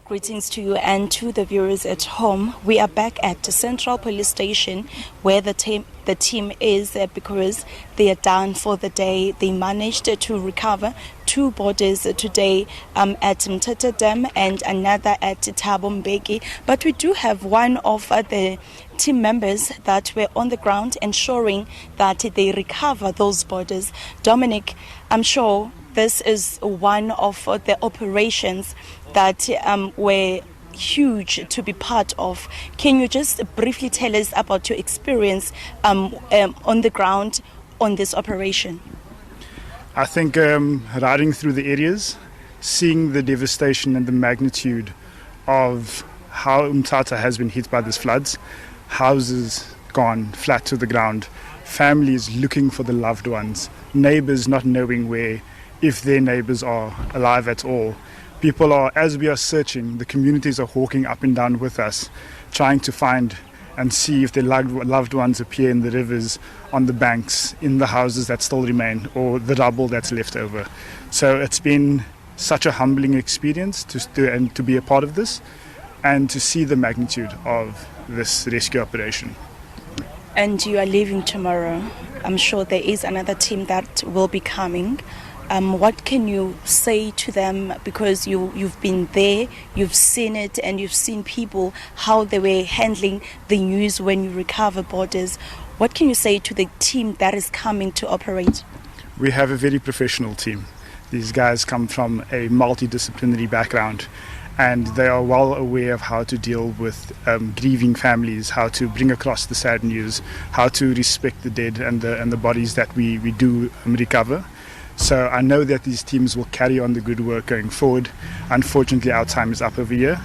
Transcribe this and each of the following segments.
Greetings to you and to the viewers at home. We are back at the Central Police Station where the team is because they are done for the day. They managed to recover 2 bodies today at Mthatha Dam and another at Thabo Mbeki. But we do have one of the team members that were on the ground ensuring that they recover those bodies. Dominic, I'm sure this is one of the operations that were huge to be part of. Can you just briefly tell us about your experience on the ground on this operation? I think riding through the areas, seeing the devastation and the magnitude of how Mthatha has been hit by these floods, houses gone flat to the ground, families looking for the loved ones, neighbors not knowing where, if their neighbors are alive at all. People are, as we are searching, the communities are walking up and down with us, trying to find and see if their loved ones appear in the rivers, on the banks, in the houses that still remain, or the rubble that's left over. So it's been such a humbling experience to be a part of this and to see the magnitude of this rescue operation. And you are leaving tomorrow. I'm sure there is another team that will be coming. What can you say to them, because you've been there, you've seen it, and you've seen people, how they were handling the news when you recover bodies. What can you say to the team that is coming to operate? We have a very professional team. These guys come from a multidisciplinary background and they are well aware of how to deal with grieving families, how to bring across the sad news, how to respect the dead and the bodies that we do recover. So I know that these teams will carry on the good work going forward. Unfortunately, our time is up over here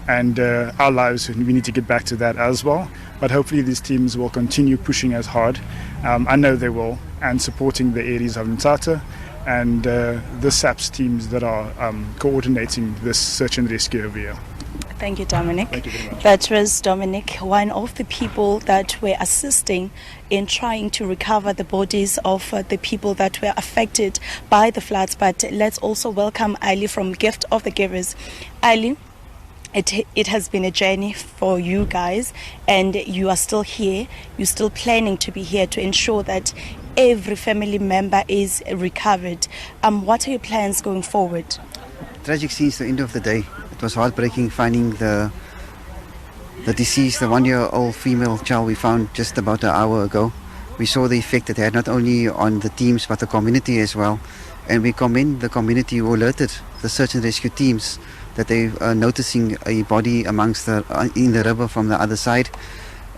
and our lives, we need to get back to that as well. But hopefully these teams will continue pushing as hard. I know they will, and supporting the areas of Mthatha and the SABC teams that are coordinating this search and rescue over here. Thank you, Dominic. Thank you very much. That was Dominic, one of the people that were assisting in trying to recover the bodies of the people that were affected by the floods. But let's also welcome Ali from Gift of the Givers. Ali, it has been a journey for you guys, and you are still here. You're still planning to be here to ensure that every family member is recovered. What are your plans going forward? Tragic scenes, the end of the day. It was heartbreaking finding the deceased, the 1-year-old female child we found just about an hour ago. We saw the effect it had not only on the teams but the community as well. And we commend the community who alerted the search and rescue teams that they are noticing a body amongst in the river from the other side.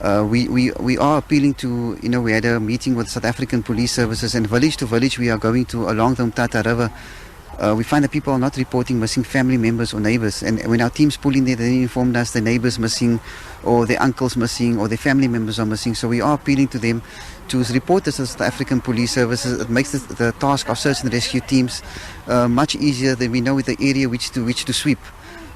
We are appealing to, we had a meeting with South African Police Services, and village to village we are going to along the Mthatha River. We find that people are not reporting missing family members or neighbors, and when our teams pull in there, they informed us the neighbors missing or their uncles missing or their family members are missing. So we are appealing to them to report this as the African Police Services. It makes the task of search and rescue teams much easier. Than we know the area which to sweep.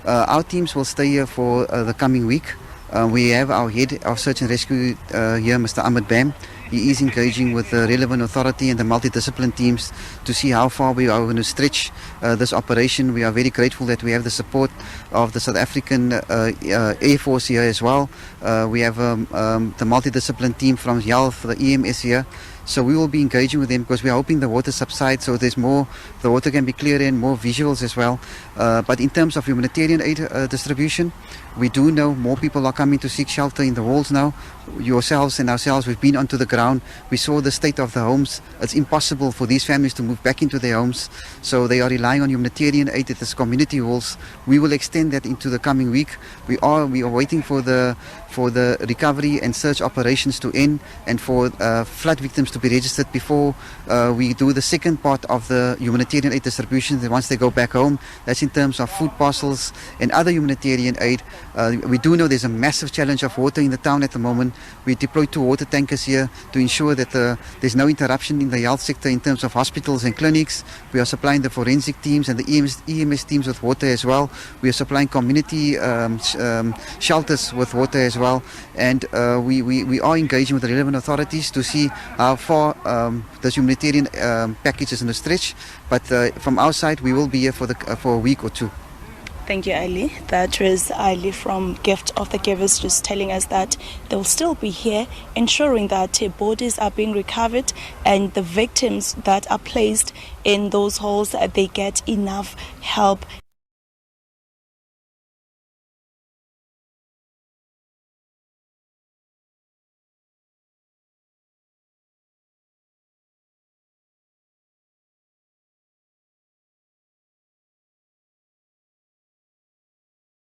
Our teams will stay here for the coming week. We have our head of search and rescue here, Mr. Ahmed Bam. He is engaging with the relevant authority and the multidiscipline teams to see how far we are going to stretch this operation. We are very grateful that we have the support of the South African Air Force here as well. We have the multidiscipline team from health, the EMS here. So we will be engaging with them because we are hoping the water subsides, so there's more, the water can be clearer and more visuals as well. But in terms of humanitarian aid distribution, we do know more people are coming to seek shelter in the walls now. Yourselves and ourselves, we've been onto the ground. We saw the state of the homes. It's impossible for these families to move back into their homes. So they are relying on humanitarian aid at this community halls. We will extend that into the coming week. We are waiting for the recovery and search operations to end and for flood victims to be registered before we do the second part of the humanitarian aid distribution. Once they go back home, that's in terms of food parcels and other humanitarian aid. We do know there's a massive challenge of water in the town at the moment. We deployed 2 water tankers here to ensure that there's no interruption in the health sector in terms of hospitals and clinics. We are supplying the forensic teams and the EMS teams with water as well. We are supplying community shelters with water as well. And we are engaging with the relevant authorities to see how far this humanitarian package is in a stretch. But from our side, we will be here for a week or 2. Thank you, Ali. That was Ali from Gift of the Givers, just telling us that they'll still be here, ensuring that bodies are being recovered and the victims that are placed in those holes, they get enough help